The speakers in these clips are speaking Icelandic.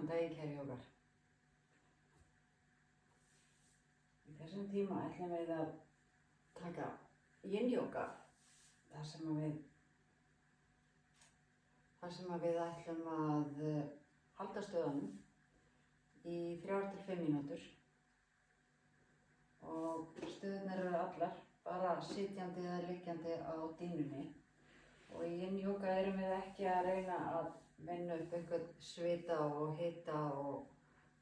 Góðan daginn, kæri jógar. Í þessum tíma ætlum við að taka yin-jóga þar sem við ætlum að halda stöðunum í 3 til 5 mínútur og stöðunar eru allar bara sitjandi eða liggjandi á dýnunni. Og í yin-jóga erum við ekki að reyna að vinna upp einhvern svita og hita og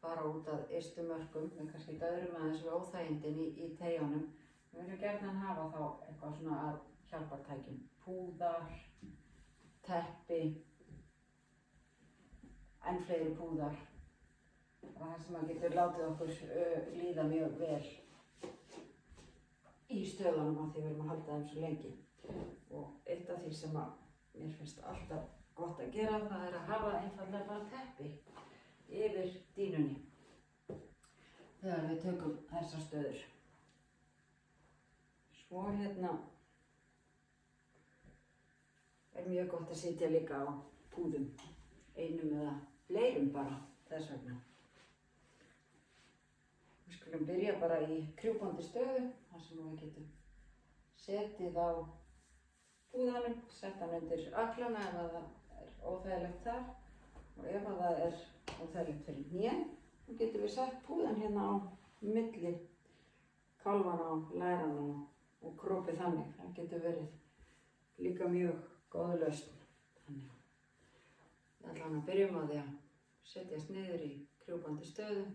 fara út að ystu mörkum. Við kannski döðrum aðeins við óþægindin í teygjunum. Við viljum gjarnan hafa þá eitthvað svona að hjálpartækjum. Púðar, teppi, enn fleiri púðar. Það sem að getur látið okkur líða mjög vel í stöðunum af því við erum að halda þeim svo lengi. Og eitt af því sem að mér finnst alltaf gott að gera, það er að hafa einfallega bara teppi yfir dýnunni þegar við tökum þessar stöður. Svo hérna er mjög gott að sitja líka á púðum, einum eða fleirum bara þess vegna. Við skulum byrja bara í krjúpandi stöðu, þar sem við getum setið á púðanum, sett hann undir ökklana ef það er óþægilegt þar og ef það er óþægilegt fyrir hnén, þá getum við sett púðan hérna á milli kálfana og lærana og krópið þannig. Það getur verið líka mjög góð lausn. Þannig við ætlum að byrjum á því að setjast niður í krjúpandi stöðu.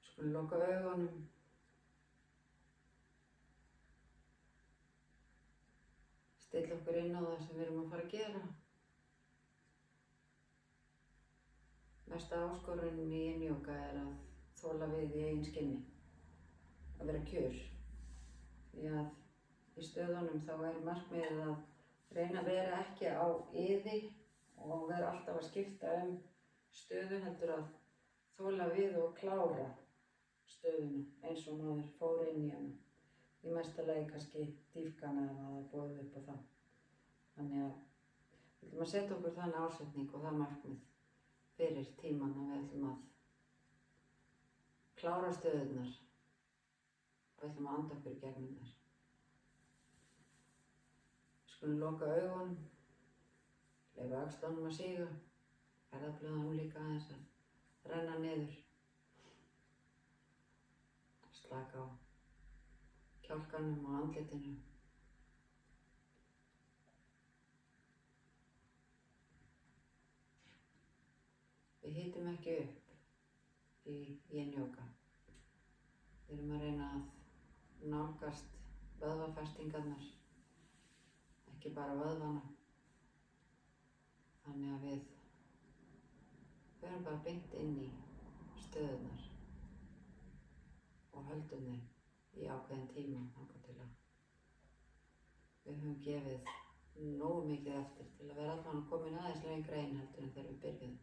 Skulum loka augunum. Stilla okkur inn á það sem við erum að fara að gera. Mesta áskorunin í yin-jóga er að þola við í eigin skinni. Að vera kjur. Því að í stöðunum þá er markmiðið að reyna að vera ekki á iði og vera alltaf að skipta stöðu, heldur að þola við og klára stöðuna eins og maður fór inn í hana. Í mesta lagi kannski dýpkana ef það er boðið upp á það. Þannig að við ætlum að setja okkur þannig ásetning og það markmið fyrir tíman að við ætlum að klára stöðurnar og við ætlum að anda okkur í gegnum þær. Við skulum loka augunum, leyfa öxlunum að síga, herðablöðunum líka aðeins að renna niður, slaka á kjálkanum og andlitinu. Við hitum ekki upp í yin-jóga. Við erum að reyna að nálgast vöðvafestingarnar, ekki bara vöðvana. Þannig að við förum bara beint inn í stöðurnar og höldum þeim í ákveðin tíma þangað til að við höfum gefið nógu mikið eftir til að vera allan komin aðeins lengra inn heldur en þegar við byrjuðum.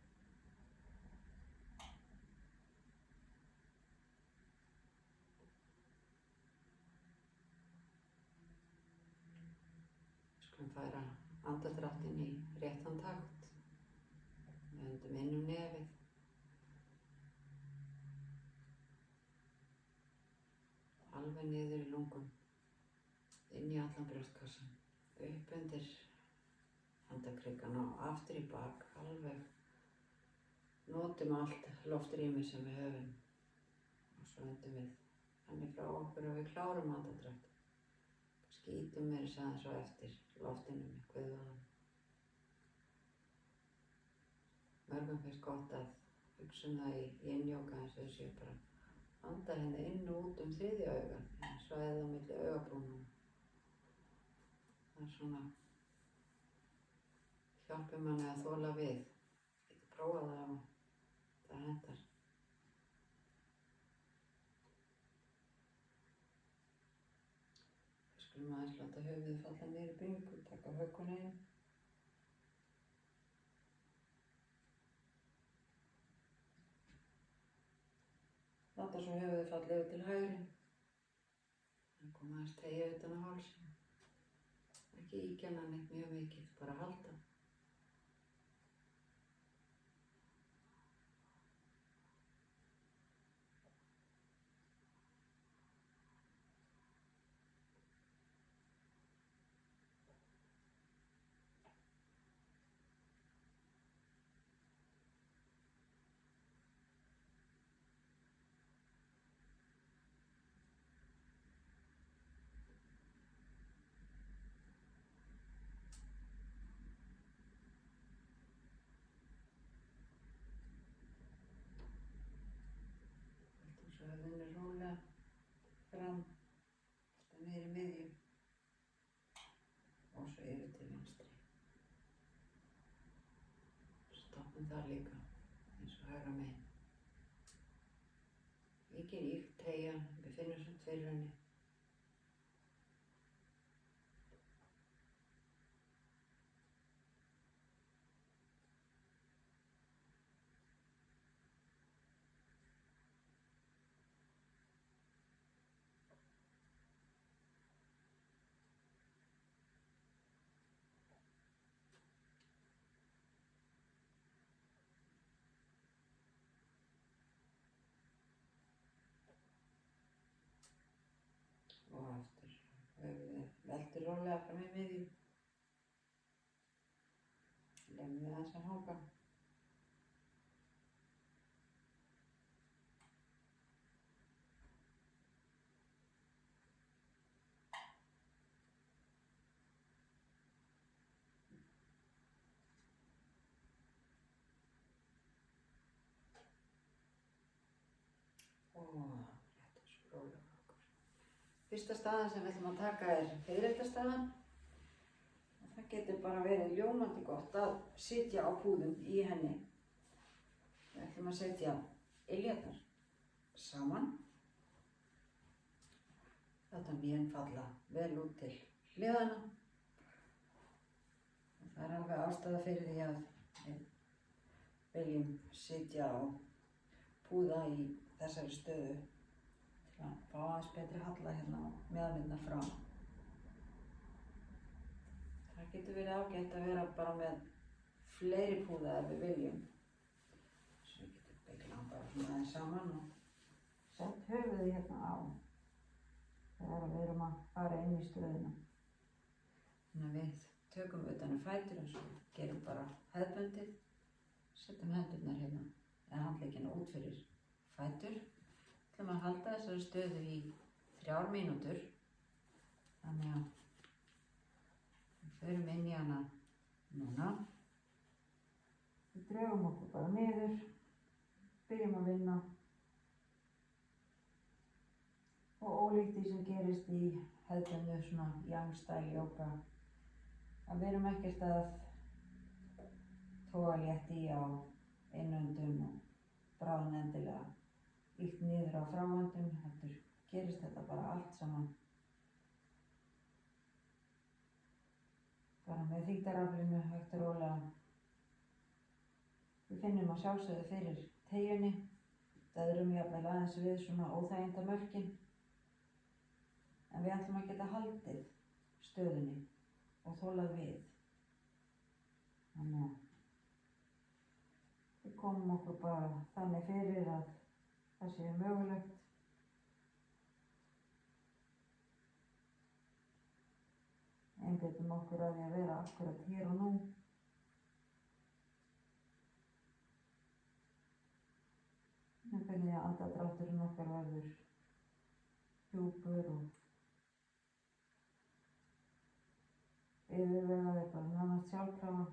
Við skulum færa andardráttinn í réttan takt. Við öndum inn nefið. Alveg niður í lungun, inn í allan brjóstkassann, upp undir handarkrikana og aftur í bak, alveg notum allt loftrými sem við höfum og svo öndum við þannig frá okkur að við klárum andardrátt. Skýtum meira aðeins á eftir loftinu með guðvaðan. Mörgum finnst gott að hugsa það í yin-jóga eins og þessu bara anda hérna inn og út þriðja auga, svæðið á milli augabrúnanna. Það er svona, hjálpar manni að þola við. Getur prófað það ef það hentar. Við skulum aðeins láta höfuðið falla niður í bringu, taka högguna inn. Láta svo höfuðið falla yfir til hægri. Það koma aðeins teygja utan á hálsinn. Ekki íkjanna neitt mjög mikið, bara halda. botnum þar líka, eins og hægra megin. Mikið ýkt treyjan, við finnum samt fyrir henni. Og aftur höfuðið veltur rólega fram í miðju. Lemjum við aðeins að hanga. Og réttum svo rólega okkur. Fyrsta staðan sem við ætlum að taka er fiðrildastaðan. Það getur bara verið ljómandi gott að sitja á púðum í henni. Við ætlum að setja iljarnar saman. Láta mén falla vel út til hliðanna. Það er alveg ástæða fyrir því að við viljum sitja á púða í þessari stöðu til að fá aðeins betri halla hérna á meðanirnar fram. Það getur verið ágætt að vera bara með fleiri púða ef við viljum. Svo við getum beglað bara svona aðeins saman og sett höfuðið hérna á þegar við erum að fara inn í stöðuna. Þannig að við tökum utan fætur eins og gerum bara hefðbundið. Setjum hendurnar hérna eða handleggina út fyrir fætur. Við ætlum að halda þessari stöðu í 3 mínútur. Þannig að við förum inn í hana núna. Við drögum okkur bara niður, byrjum að vinna. Og ólíkt því sem gerist í hefðbundnu svona yang-style jóga, að við erum ekkert að toga létt í á innöndun og bráðum endilega ýkt niður á framöndun, heldur gerist þetta bara allt saman. Bara með þyngdaraflinu hægt og rólega. Við finnum að sjálfsögðu fyrir teygjunni, döðrum jafnvel aðeins við svona óþægindamörkin, en við ætlum að geta haldið stöðunni og þolað við. Þannig að við komum okkur bara þannig fyrir að það sé mögulegt. Einbeitum okkur að því að vera akkurat hér og nú. Við finnum því að andardrátturinn okkar verður djúpur og yfirvegaður, bara nánast sjálfkrafa.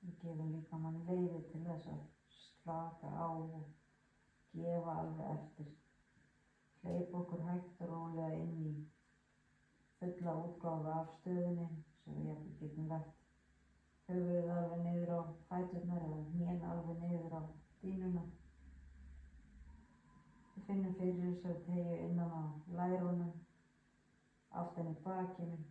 Við gefum líkamann leyfi til þess að slaka á og gefa alveg eftir. Hleypa okkur hægt og rólega inn í fulla útgáfu af stöðunni, sem við jafnvel getum lagt höfuðið alveg niður á fæturnar eða hnén alveg niður á dýnuna. Við finnum fyrir þessari teygju innan á lærunum, aftan í bakinu.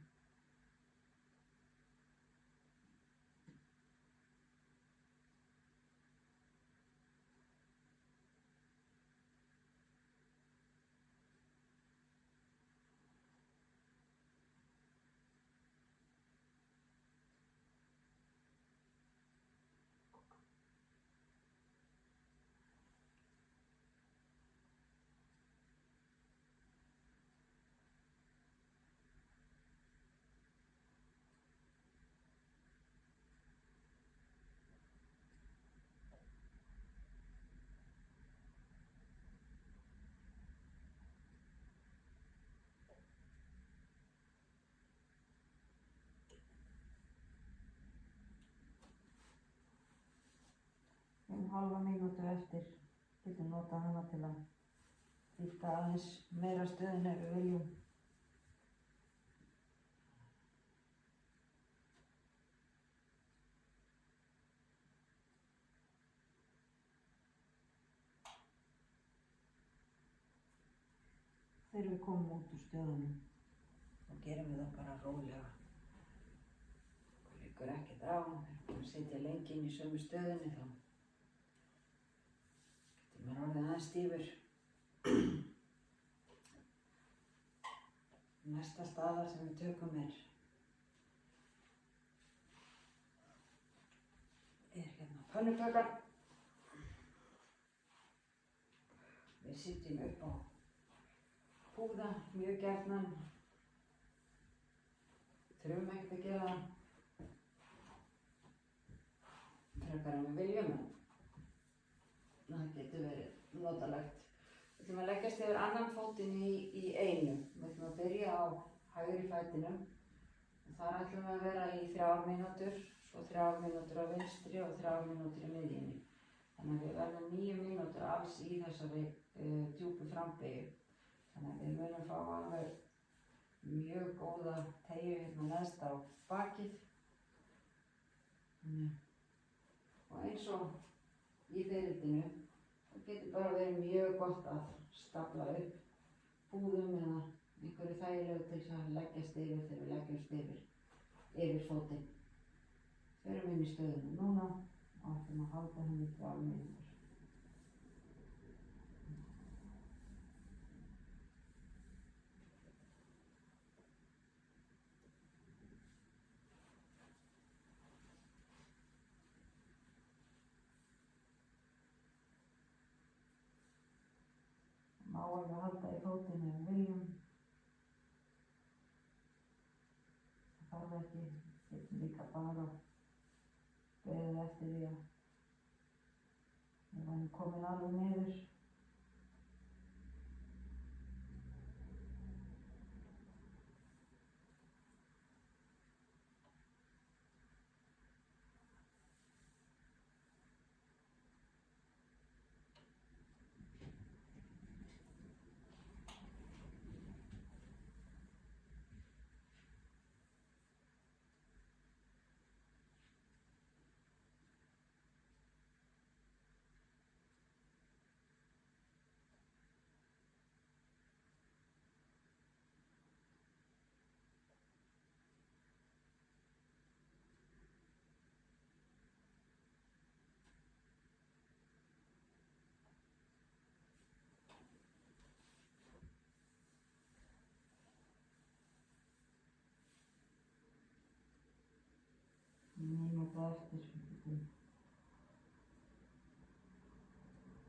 Hálfa mínútu eftir getum notað hana til að dýpka aðeins meira stöðuna ef við viljum. þegar við komum út úr stöðunum þá gerum við það bara rólega. Það liggur ekkert á, við erum búin að sitja lengi inn í sömu stöðunni þá getur maður orðið aðeins stífur. Næsta staða sem við tökum er hérna pönnukökan. Við sitjum upp á púða mjög gjarnan. Við þurfum ekkert að gera það frekar en við viljum. Það getur verið notalegt. Við ætlum að leggjast yfir annan fótinn í einu. Við ætlum að byrja á hægri fætinum. Þar ætlum við að vera í 3 mínútur, svo 3 mínútur á vinstri og 3 mínútur í miðjunni. Þannig að við verðum 9 mínútur alls í þessari djúpu frambeygju. Þannig að við munum fá alveg mjög góða teygju hérna neðst á bakið. Og eins og í fyrirlitinu, það getur bara verið mjög gott að stafla upp púðum eða einhverju þægilegu til þess að leggjast yfir þegar við leggjumst yfir fótinn. Förum inn í stöðuna núna og ætlum að halda henni í 3 mínútur. Má alveg halda í fótinn ef við viljum. Það þarf ekki, getum líka bara beðið eftir því að við værum komin alveg niður. Mínúta eftir, við getum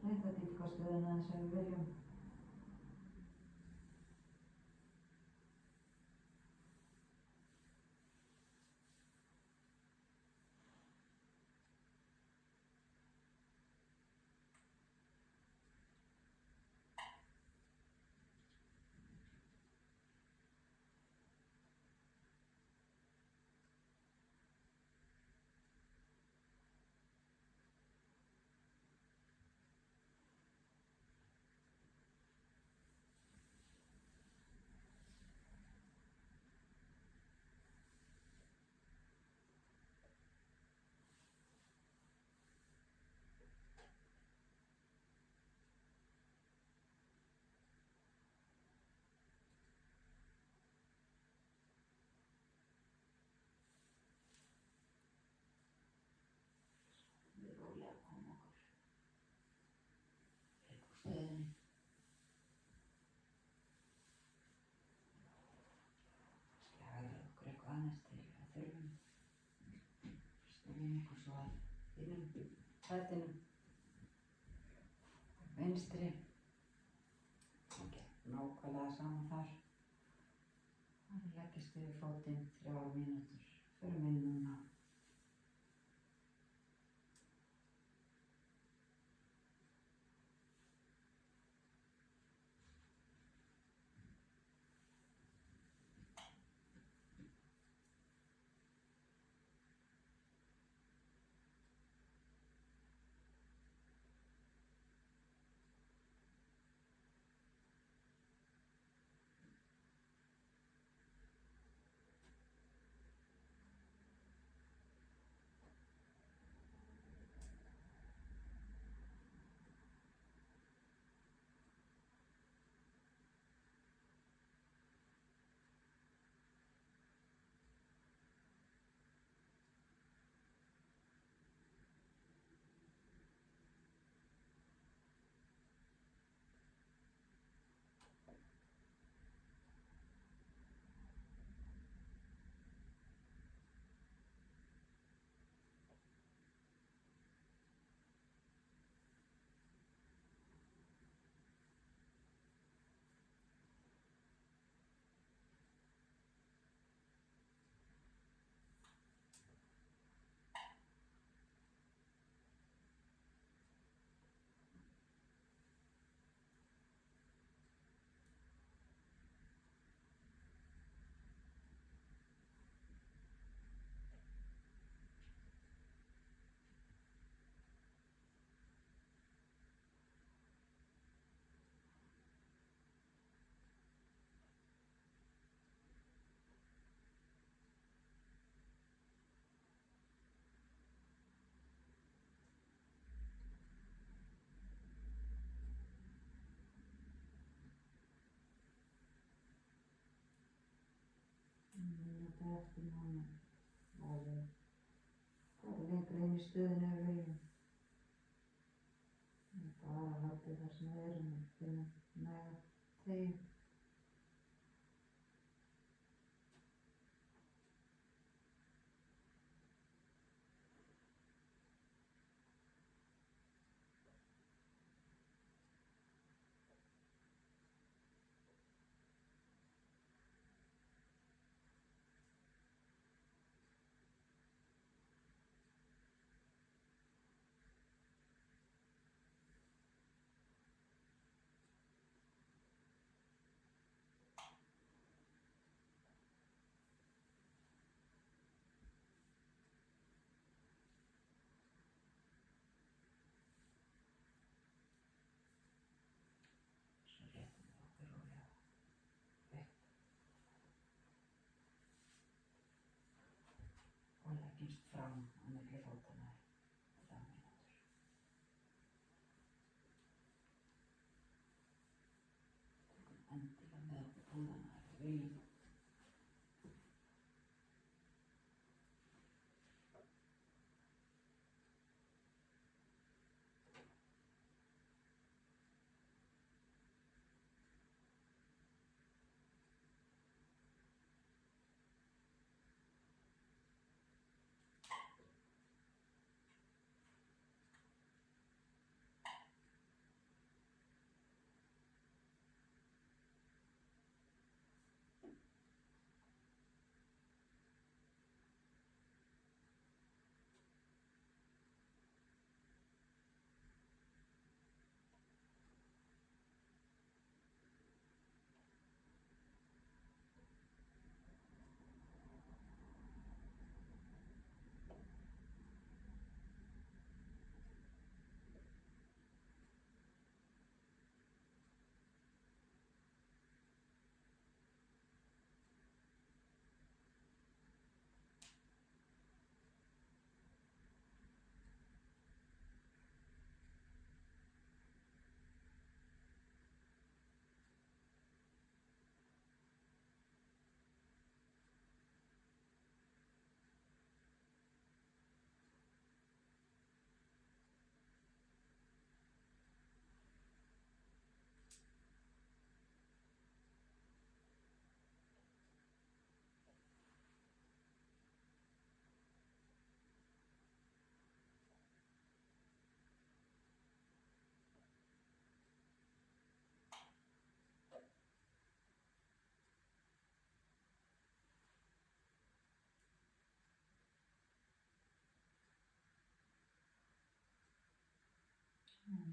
reynt að dýpka stöðuna eins og við viljum. Fætinum, vinstri, nákvæmlega saman þar. Það leggist yfir fótinn 3 mínútur, förum inn núna. þetta eftir núna alveg bara lengra inn í stöðinu ef viljum. Bara haldið þar sem við erum og finna næga teygju. Svo réttum við okkur rólega upp og leggjumst fram á milli fótanna í 3 mínútur. Tökum endilega með okkur púðana ef við viljum.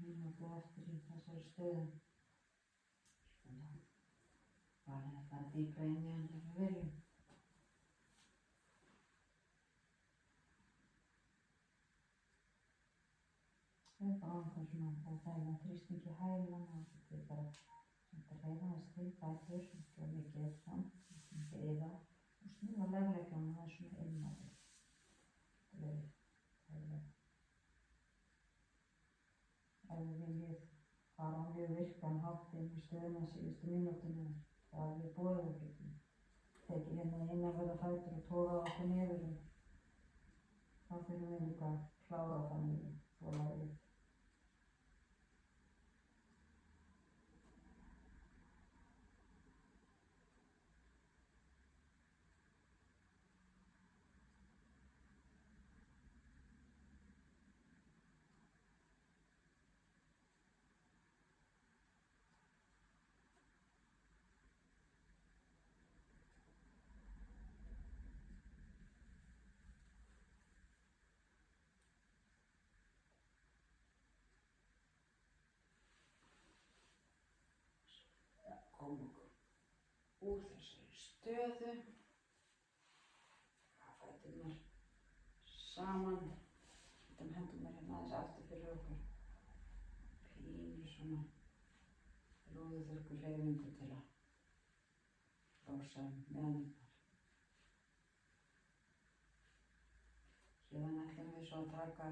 Mínútu eftir í þessari stöðu. Þannig að valið að fara dýpra inn í hann ef við viljum. Upp á einhver svona þægilegan þrýsting í hælana og þetta er bara að hreyfa aðeins til bækur, ekki of mikið fram, ekki mikið yða og snúa legleggjónum aðeins svona inn á því. Þetta verður þægilega. Ef við viljið fara á mjög virkan hátt inn í stöðuna síðustu mínútuna, það er við boðið og getum tekið hérna innanverða fætur og togað okkur niður og þá þurfum við líka að klára þannig og þola við. Komum okkur úr þessari stöðu, fæturnar saman, hendurnar hérna aðeins aftur fyrir okkur, pínu svona rúðuþurrku hreyfingu til að losa mjaðmirnar. Síðan ætlum við svo að taka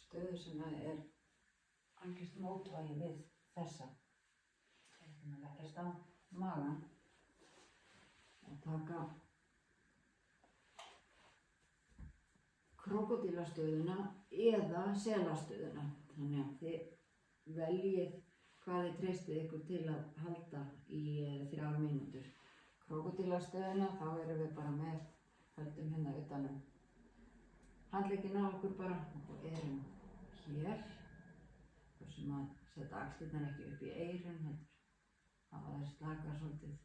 stöðu sem er algjört mótvægi við þessa. Við ætlum að leggjast á magann og taka krókódílastöðuna eða selastöðuna. Þannig að þið veljið hvað þið treystið ykkur til að halda í 3 mínútur. Krókódílastöðuna, þá erum við bara með, höldum hérna utanum handlegginn á okkur bara og erum hér. Sem að setja axlirnar ekki upp í eyrun heldur. Hafa þær slaka svolítið.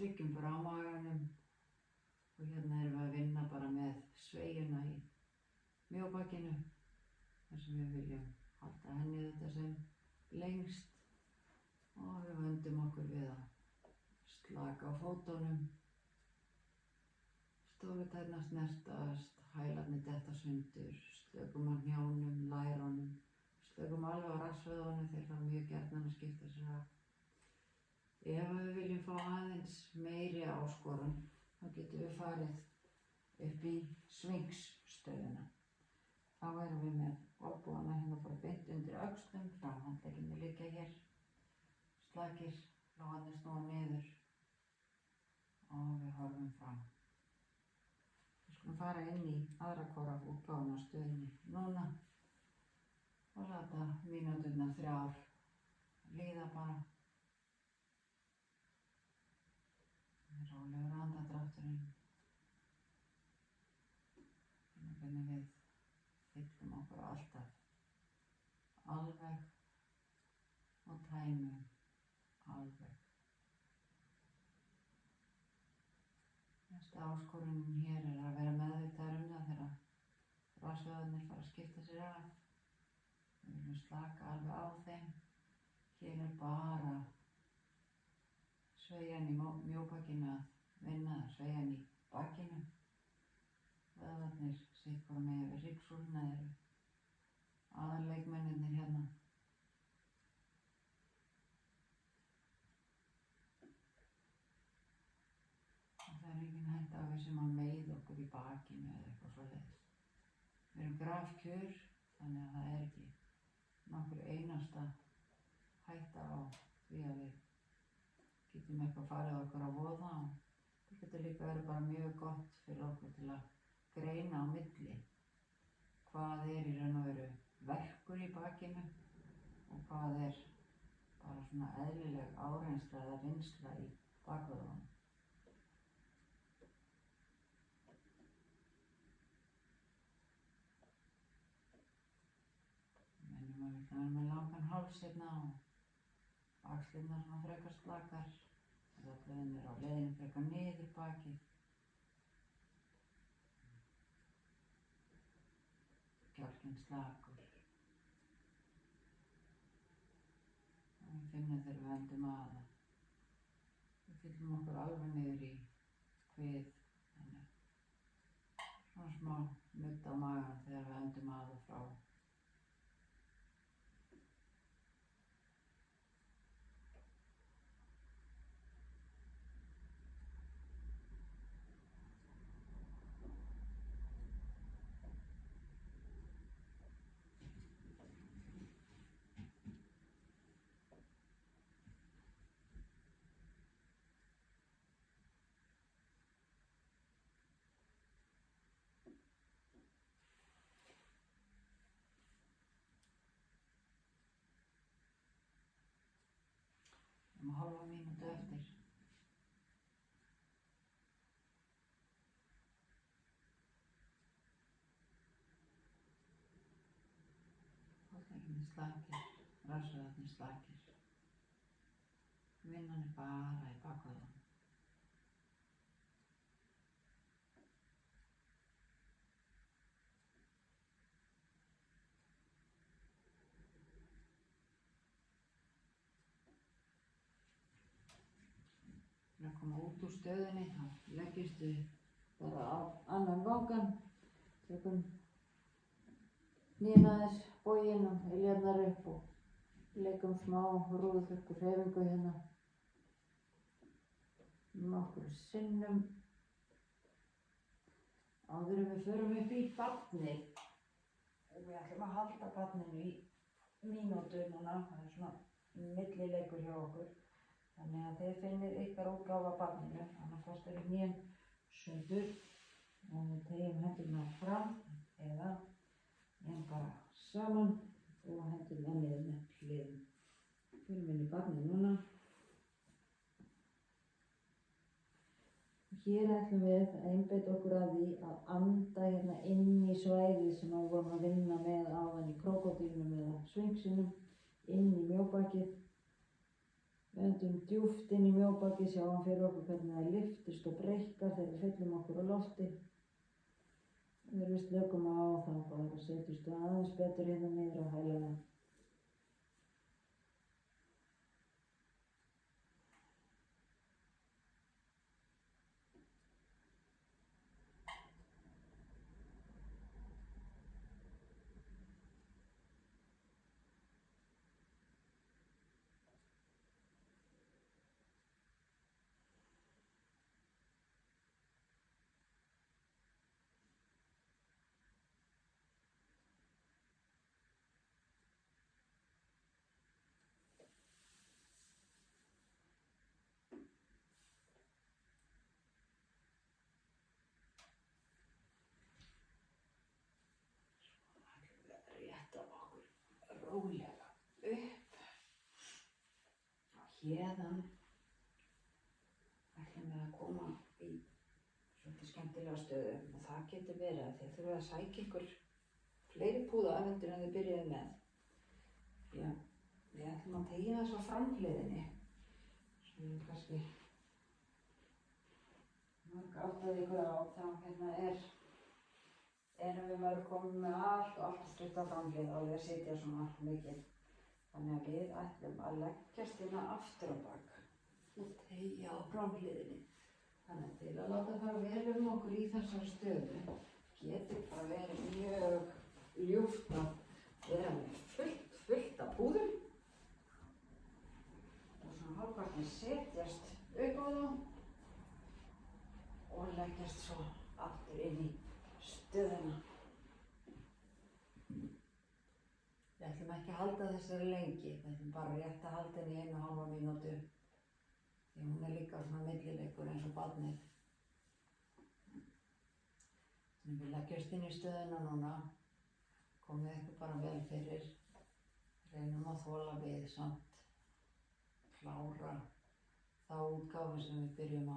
Liggjum bara á maganum og hérna erum við að vinna bara með sveigjuna í mjóbakinu. Þar sem við viljum halda henni þetta sem lengst og við vöndum okkur við að slaka á fótunum. Stofutærnar snertast, hælarnir detta sundur, slökum á hnjánum, lærunum. Slökum alveg á rassvöðunum, þeir fara mjög gjarnan að skipta sér af. Ef við viljum fá aðeins meiri áskorun, þá getum við farið upp í svingsstöðuna. Þá erum við með olnbogana hérna bara beint undir öxlum, framhandleggirnir liggja hér, slakir, lófarnir snúa niður og við horfum fram. Við skulum fara inn í aðra hvora útgáfuna af stöðunni núna. Og láta mínúturnar 3 líða bara. Rólegur andardrátturinn. Hvernig við fyllum okkur alltaf alveg og tæmum alveg. Næsta áskorunin hér að vera meðvitaður það þegar rassvöðvarnir fara að skipta sér af. Við viljum slaka alveg á þeim. Hér bara sveigjan í mjóbakinu að vinna, sveigjan í bakinu. Vöðvarnir sitt hvora megin við hryggsúluna eru aðalleikmennirnir hérna. Og það engin hætta á við sem að meiða okkur í bakinu eða eitthvað svoleiðis. Við erum grafkjör, þannig að það ekki nokkur einasta hætta á því að við getum eitthvað farið okkur á voða. Það getur líka verið bara mjög gott fyrir okkur til að greina á milli hvað í raun og veru verkur í bakinu og hvað bara svona eðlileg áreynsla eða reynsla í bakvöðunum. Við erum með langan háls hérna og axlirnar svona frekar slakar. Vöðvarnir eru á leiðinni frekar niður bakið. Kjálkinn slakur. Og við finnum þegar við öndum að við fyllum okkur alveg niður í kvið. Svona smá nudd á maganum þegar við öndum að og frá. Hálfa mínútu eftir. Handleggirnir slakir, rassvöðvarnir slakir. Vinnan bara í bakvöðunum. Að koma út úr stöðunni, þá leggjumst við bara á annan vangann, tökum hnén aðeins, boginn og iljarnar upp og leikum smá rúðuþurrku hreyfingu hérna nokkrum sinnum áður en við förum upp í barnið. Við ætlum að halda barninu í mínútu núna, það svona millileikur hjá okkur. Þannig að þið finnið ykkar útgáfa af barninu, annarkvort hnén sundur og við teygjum hendurnar fram eða hnén bara saman og hendurnar niður með hliðum. Förum inn í barnið núna. Hér ætlum við að einbeita okkur að því að anda hérna inn í svæðið sem við vorum að vinna með áðan í krókódílnum eða svingsinum, inn í mjóbakið. Við öndum djúpt inn í mjóbakið, sjáum fyrir okkur hvernig það lyftist og breikkar þegar við fyllum okkur á lofti. Þegar við slökum á þá bara setjumst við aðeins betur hérna niður á hælana. Rólega upp og hérðan ætlum við að koma í svolítið skemmtilega stöðu og það getur verið að þið þurfum að sækja ykkur fleiri púða heldur en þið byrjuðu með. Því að við ætlum að teygja þess á framhliðinni sem við kannski mörg áttaði ykkur á þá hérna erum við mörg komið með allt stutt á framhlið og við sitja svona mikið. Þannig að við ætlum að leggjast hérna aftur á bak og teygja á framhliðinni. Þannig að til að láta það vel okkur í þessar stöðu getur það verið mjög ljúft að vera með fullt af púðum og svona hálfpartinn setjast upp á þá og leggjast svo aftur inn í stöðuna. Við ætlum ekki að halda þessari lengi, við ætlum bara rétt að halda henni í 1,5 mínútu því hún líka svona millileikur eins og barnið. Þannig við leggjumst inn í stöðuna núna, komið ykkur bara vel fyrir, reynum að þola við samt, klára þá útgáfu sem við byrjum á.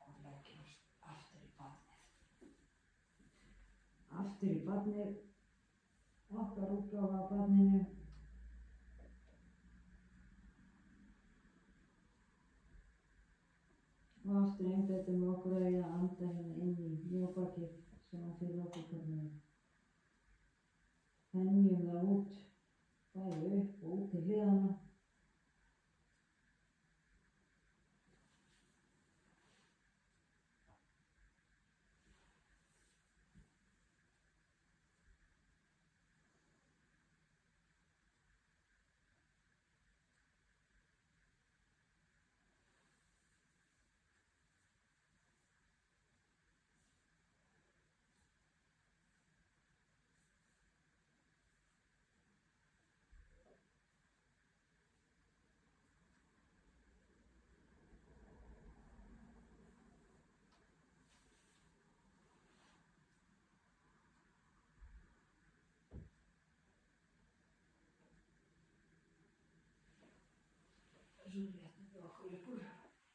Og leggjumst aftur í barnið. Aftur í barnið, okkar útgáfa af barninu. Og aftur einbeitum við okkur að anda hérna inn í mjóbakið sem að fyrir okkur hvernig þenjum það út, bæði upp og út til hliðanna.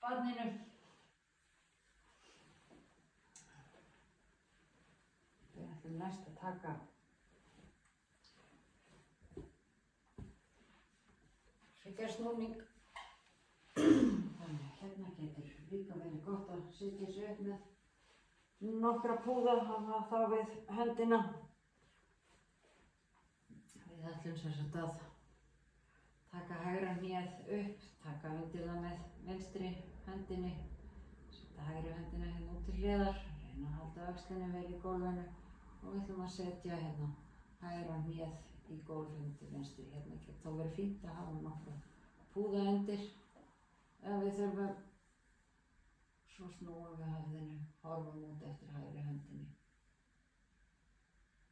barninu. Við ætlum næst að taka hryggjarsnúning. Þannig að hérna getur líka verið gott að setja sig upp með nokkra púða, hafa þá við höndina. Við ætlum sem sagt að taka hægra hnéð upp, taka undir það með vinstri hendinni, setja hægri höndina hérna út til hliðar, reyna að halda öxlinni vel í gólfinu og við ætlum að setja hérna hægra hnéð í gólfinu til vinstri. Hérna getur þá verið fínt að hafa nokkra púða undir ef við þurfum. Svo snúum við höfðinu, horfum út eftir hægri höndinni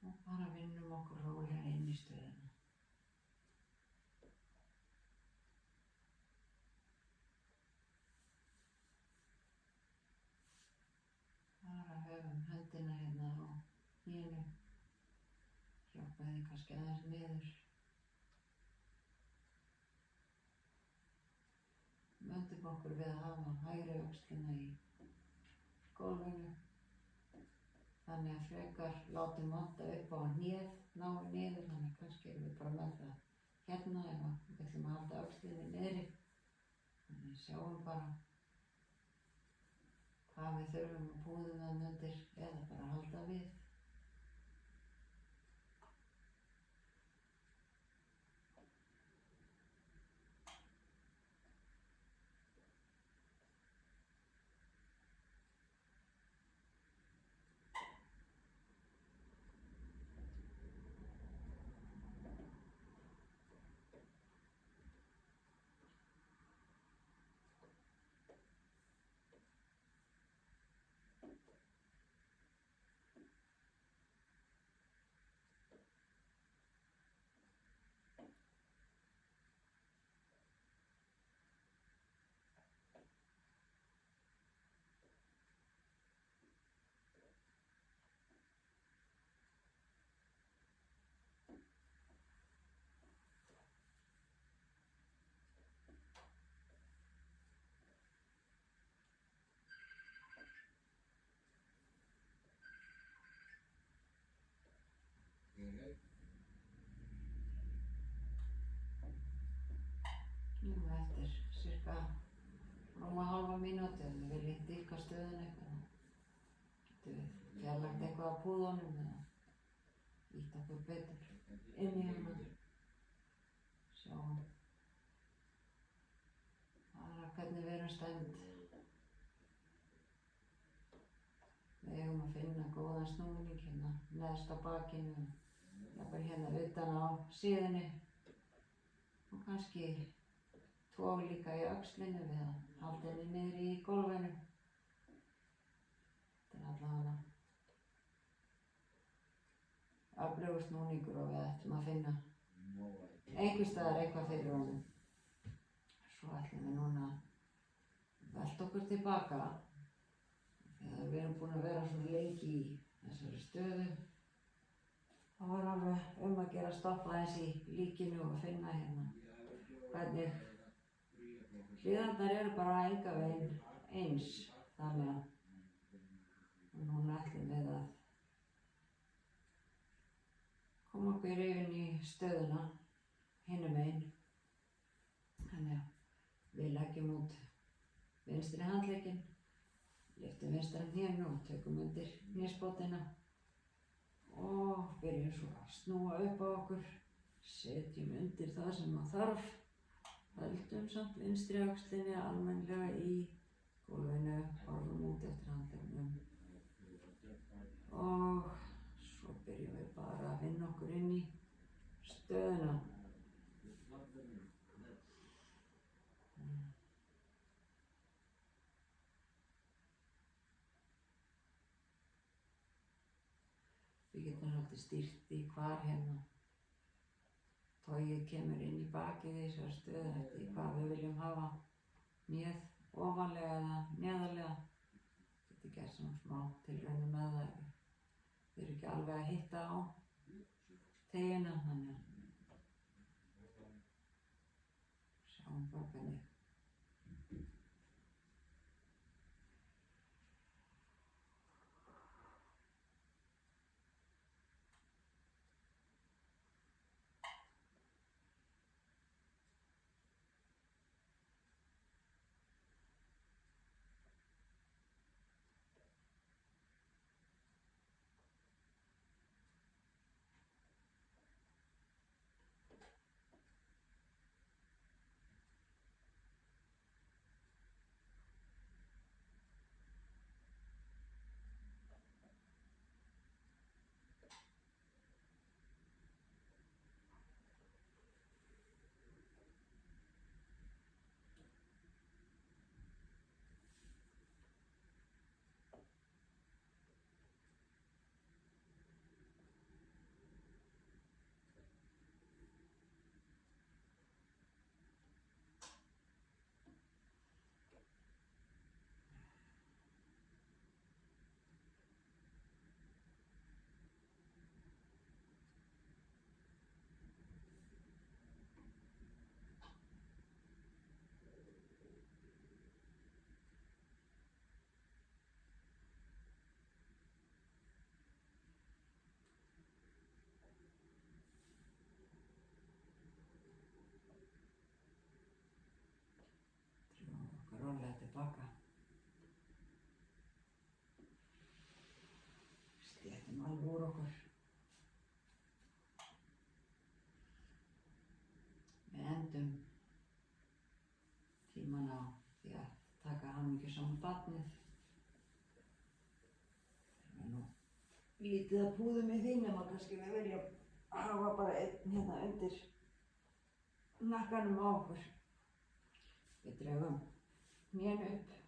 og bara vinnum okkur rólega inn í stöðuna. Bara höfum höndina hérna á hnénu, hjálpa þeim kannski aðeins niður. Möndum okkur við að hafa hægri öxlina í gólfinu, þannig að frekar látum vanta upp á hnéð, náum niður, þannig að kannski erum við bara með það hérna ef við ætlum að halda öxlinni niðri. Þannig að sjáum bara hvað við þurfum að púðum það undir eða bara halda við. Nú eftir cirka rúma hálfa mínútu ef við viljum dýpka stöðuna eitthvað. Getum við fjarlægt eitthvað af púðunum eða ýtt okkur betur inn í hana. Sjáum bara hvernig við erum stemmd. Við eigum að finna góðan snúning hérna neðst á bakinu, jafnvel hérna utan á síðunni og kannski tvo líka í öxlinu við að halda henni niður í gólfinu. Þetta er allavega öflugur snúningur og við ættum að finna einhvers staðar eitthvað fyrir honum. Svo ætlum við núna að velta okkur tilbaka. Þegar við erum búin að vera svona lengi í þessari stöðu, þá var alveg að gera að stoppa aðeins í líkinu og finna hérna hvernig hliðarnar eru bara engan veginn eins, þannig að núna ætlum við að koma okkur yfir í stöðuna hinum megin. Þannig að við leggjum út vinstri handlegginn, lyftum vinstra hnénu og tökum undir hnésbótina og byrjum svo að snúa upp á okkur, setjum undir það sem að þarf, höldum samt vinstri öxlinni almennilega í gólfinu, horfum út eftir handleggnum og svo byrjum við bara að vinna okkur inn í stöðuna. Við getum svolítið stýrt í hvar hérna togið kemur inn í bakið í þessari stöðu eftir hvað við viljum hafa hnéð ofanlega eða neðarlega. Getur gert svona smá tilraunir með það ef þið eru ekki alveg að hitta á teygina, þannig að sjáum bara hvernig Sem alveg úr okkur. Við endum tíman á því að taka hamingjusaman barnið. Það er nú lítið að púðum í því nema kannski við viljum hafa bara einn hérna undir nakkanum á okkur. Við drögum hnén upp,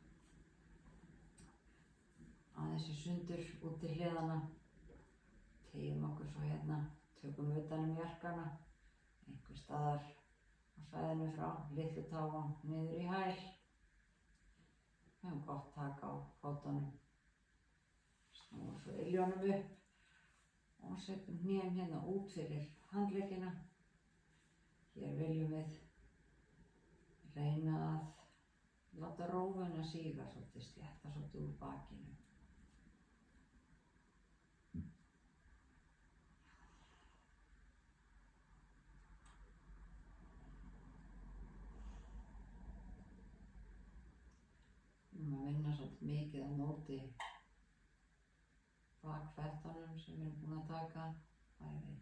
aðeins í sundur út til hliðanna, teygjum okkur svo hérna, tökum utan jakkana, einhver staðar á svæðinu frá litlu táum niður í hæl. Við höfum gott tak á fótunum, snúum svo iljónum upp og setjum hnén hérna út fyrir handleggina. Hér viljum við reyna að láta rófuna síga svolítið, slétta svolítið úr bakinu. Við erum að vinna svolítið mikið á móti bakfettunum sem við erum búin að taka, bæði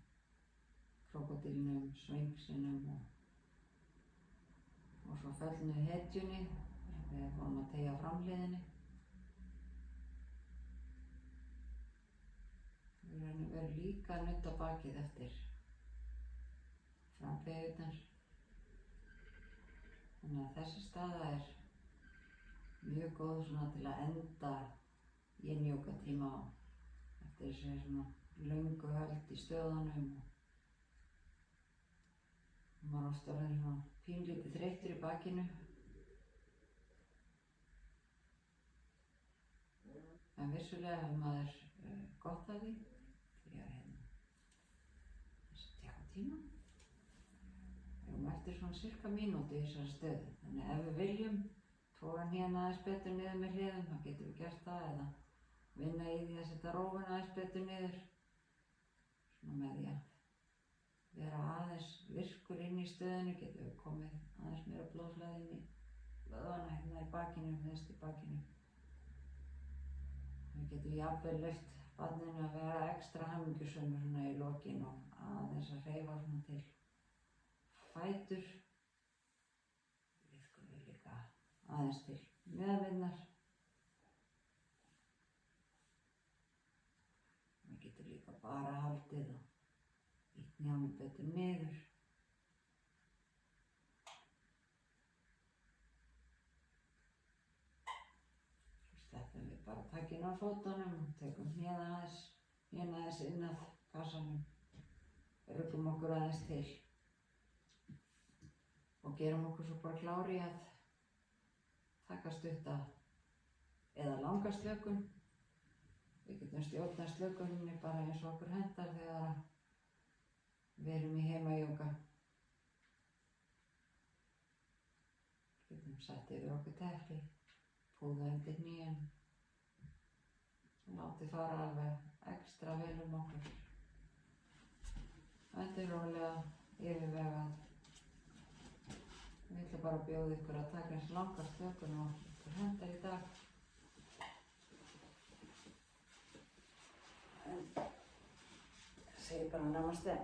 krókódílnum, svingsinum og svo föllnu hetjunni sem við vorum að teygja framhliðinni. Við erum líka að nudda bakið eftir frambeygurnar. Þannig að þessi staða er mjög góð svona til að enda yin-jóga tíma á. Eftir þessi svona löngu höld í stöðunum. Maður oft orðinn svona pínlítið þreyttur í bakinu. En vissulega hefur maður gott af því að þessi teka tíma. Við erum eftir svona cirka mínútu í þessari stöðu. Þannig ef við viljum toga hnén aðeins betur niður með hliðum, þá getum við gert það, eða vinna í því að setja rófuna aðeins betur niður. Svona með því að vera aðeins virkur inn í stöðunni, getum við komið aðeins meira blóðflæði inn í vöðvana hérna í bakinu, neðst í bakinu. Við getum jafnvel leyft barninu að vera ekstra hamingjusömur svona í lokin og aðeins að hreyfa svona til fætur. Liðkum við líka aðeins til meðvinnar. Við getum líka bara haldið og ítt hnjánum betur niður. Svo sleppum við bara takinu á fótunum og tekum hnén aðeins inn að kassanum. Ruglum okkur aðeins til og gerum okkur svo bara klári að taka stutta eða langa slökun. Við getum stjórnað slökuninni bara eins og okkur hentar þegar við erum í heimajóga. Getum sett yfir okkur teppi, púða undir hnén og látið fara alveg ekstra vel okkur. Þetta er rólega yfirvegað. Ég ætla bara að bjóða ykkur að taka eins langa slökun og ykkur hentar í dag. En ég segi bara namaste.